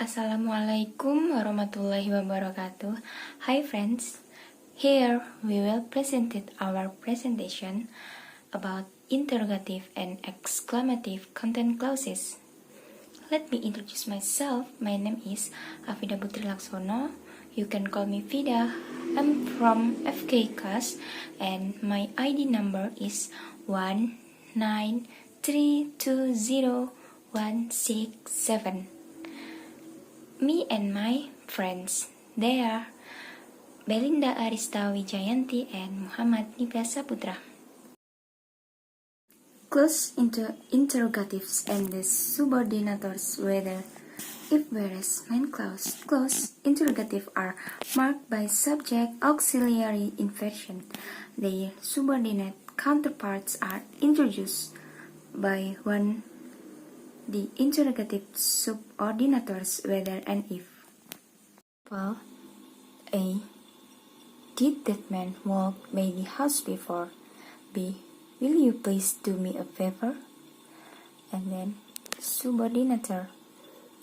Assalamualaikum warahmatullahi wabarakatuh. Hi friends, here we will present our presentation about interrogative and exclamative content clauses. Let me introduce myself. My name is Afida Putri Laksono. You can call me Vida. I'm from FK class and my ID number is 193206167. Me and my friends, they are Belinda Arista Wijayanti and Muhammad Nibla Saputra. Clause into interrogatives and the subordinators whether if whereas main clause interrogative are marked by subject auxiliary inversion. Their subordinate counterparts are introduced by one the interrogative subordinators whether and if. Well, A. Did that man walk by the house before? B. Will you please do me a favor? And then subordinator.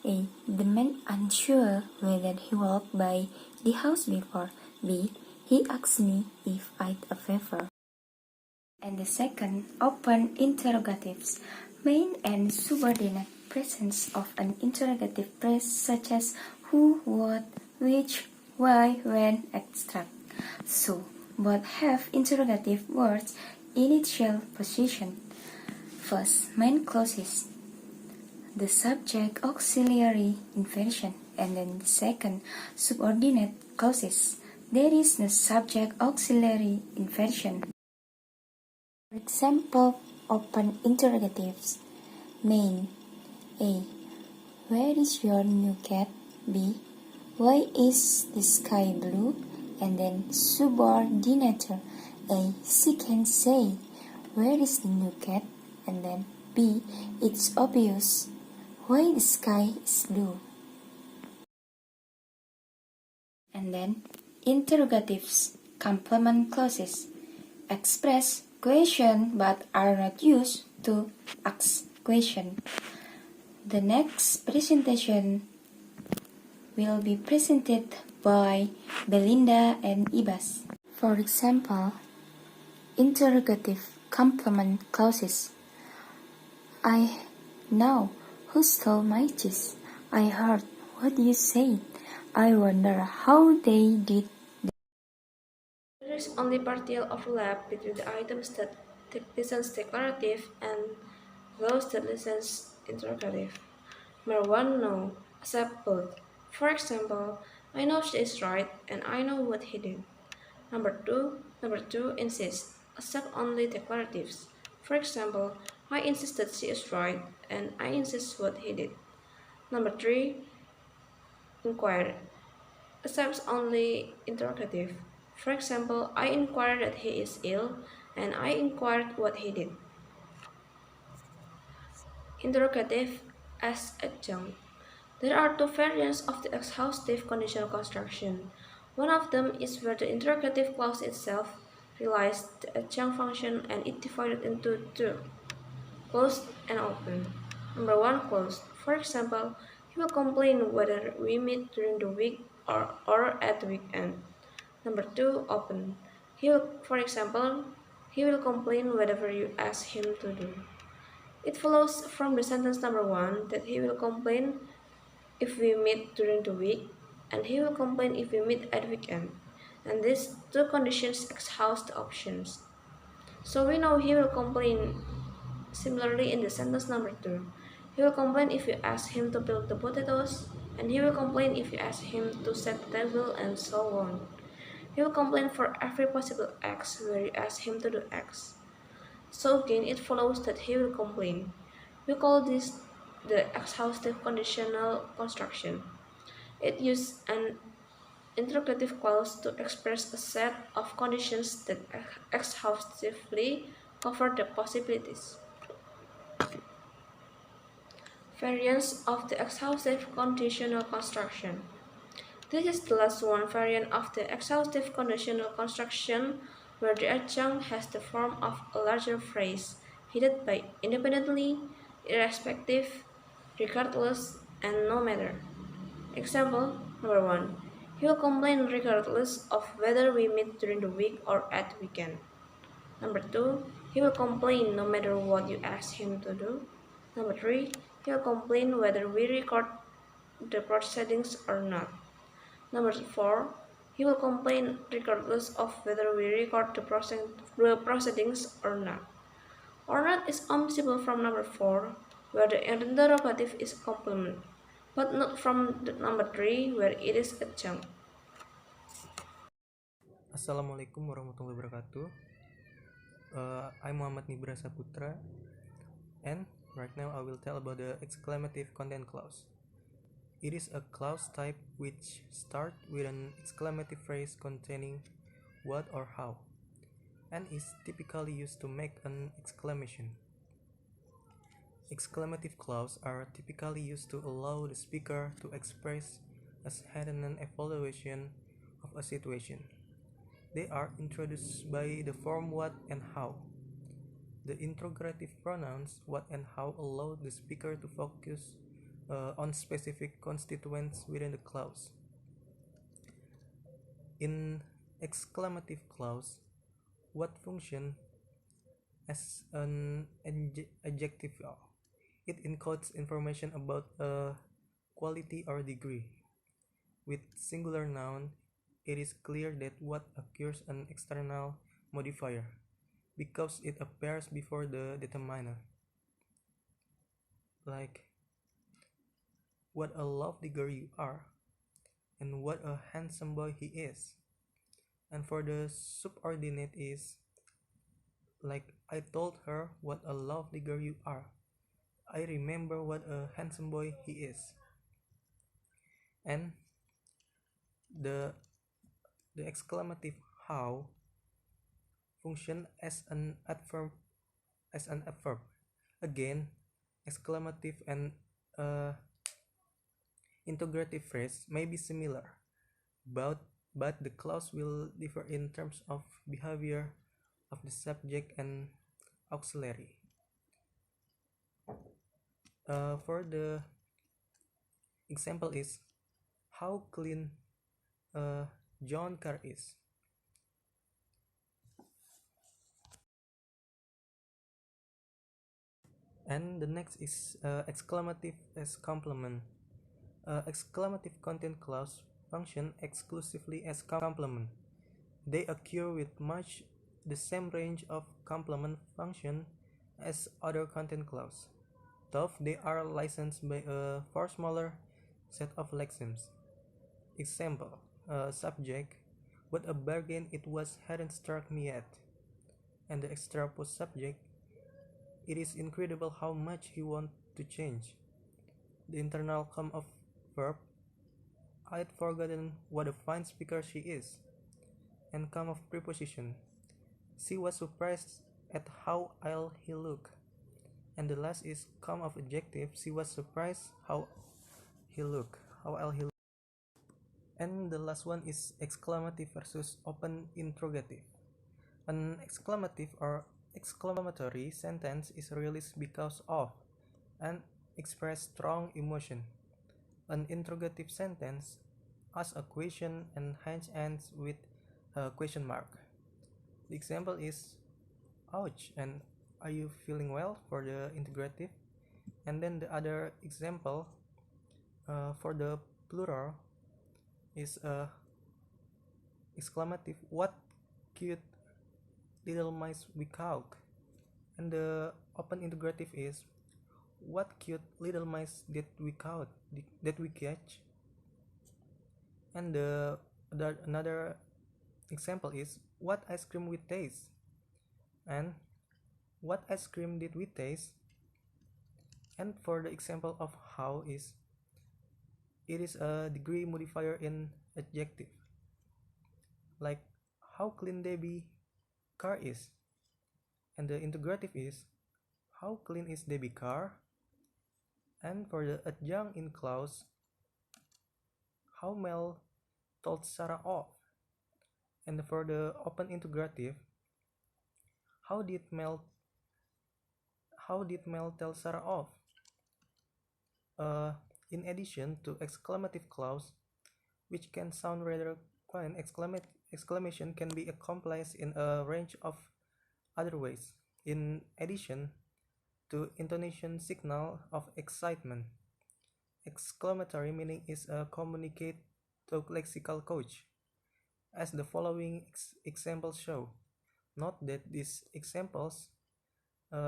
A. The man unsure whether he walked by the house before. B. He asked me if I'd a favor. And the second, open interrogatives. Main and subordinate presence of an interrogative phrase such as who, what, which, why, when, etc. So, both have interrogative words initial position. First, main clauses, the subject auxiliary inversion, and then the second, subordinate clauses. There is no subject auxiliary inversion. For example, open interrogatives. Main. A. Where is your new cat? B. Why is the sky blue? And then subordinator. A. She can say, where is the new cat? And then B. It's obvious. Why the sky is blue? And then interrogatives, complement clauses. Express question but are not used to ask question. The next presentation will be presented by Belinda and Ibas. For example, interrogative complement clauses. I know who stole my cheese. I heard what you said. I wonder how they did. There is only partial overlap between the items that listens declarative and those that listens interrogative. Number 1, no, accept both. For example, I know she is right and I know what he did. Number two, insist, accept only declaratives. For example, I insist that she is right and I insist what he did. Number 3, inquire, accepts only interrogative. For example, I inquired that he is ill, and I inquired what he did. Interrogative as adjunct. There are two variants of the exhaustive conditional construction. One of them is where the interrogative clause itself realizes the adjunct function and it divided into two, closed and open. Number 1, closed. For example, he will complain whether we meet during the week or at the weekend. Number 2, open. For example, he will complain whatever you ask him to do. It follows from the sentence number 1 that he will complain if we meet during the week, and he will complain if we meet at weekend. And these two conditions exhaust the options. So we know he will complain. Similarly, in the sentence number 2, he will complain if you ask him to peel the potatoes, and he will complain if you ask him to set the table, and so on. He will complain for every possible X where you ask him to do X. So again, it follows that he will complain. We call this the exhaustive conditional construction. It uses an interrogative clause to express a set of conditions that exhaustively cover the possibilities. Variants of the exhaustive conditional construction. This is the last one variant of the exhaustive conditional construction where the adjunct has the form of a larger phrase headed by independently, irrespective, regardless, and no matter. Example number 1. He will complain regardless of whether we meet during the week or at weekend. Number 2. He will complain no matter what you ask him to do. Number 3. He will complain whether we record the proceedings or not. Number 4. He will complain regardless of whether we record the proceedings or not. Or not is omniscible from number 4, where the interrogative is complement, but not from the number 3, where it is adjunct. Assalamualaikum warahmatullahi wabarakatuh. I'm Muhammad Nibra Saputra, and right now I will tell about the exclamative content clause. It is a clause type which starts with an exclamative phrase containing what or how, and is typically used to make an exclamation. Exclamative clauses are typically used to allow the speaker to express a hidden evaluation of a situation. They are introduced by the form what and how. The interrogative pronouns what and how allow the speaker to focus on specific constituents within the clause. In exclamative clause, what function as an adjective? It encodes information about a quality or degree. With singular noun, it is clear that what occurs an external modifier because it appears before the determiner. Like, what a lovely girl you are, and what a handsome boy he is. And for the subordinate is, like, I told her what a lovely girl you are. I remember what a handsome boy he is. And the exclamative how function as an adverb. Again, exclamative and interrogative phrase may be similar, but the clause will differ in terms of behavior of the subject and auxiliary. For the example is how clean John car is. And the next is exclamative as complement. Exclamative content clause function exclusively as complement. They occur with much the same range of complement function as other content clause, though they are licensed by a far smaller set of lexemes. Example, subject, what a bargain it was hadn't struck me yet. And the extra post subject, it is incredible how much he wants to change. The internal come of verb, I'd forgotten what a fine speaker she is. And come of preposition, she was surprised at how ill he looked. And the last is come of adjective, she was surprised how ill he looked. And the last one is exclamative versus open interrogative. An exclamative or exclamatory sentence is released because of and express strong emotion. An interrogative sentence asks a question and hence ends with a question mark. The example is ouch and are you feeling well for the interrogative? And then the other example for the plural is exclamative what cute little mice we caught. And the open interrogative is what cute little mice did we catch? And another example is what ice cream we taste. And what ice cream did we taste? And for the example of how is it is a degree modifier in adjective. Like how clean Debbie car is. And the interrogative is how clean is Debbie car? And for the adjunct in clause, how Mel told Sarah off. And for the open interrogative, how did Mel tell Sarah off? In addition to exclamative clause, which can sound rather quaint, exclamation can be accomplished in a range of other ways. In addition to intonation signal of excitement, exclamatory meaning is a communicate to lexical coach, as the following examples show. Note that these examples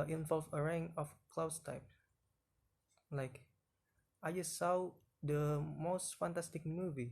involve a range of clause types, like I just saw the most fantastic movie.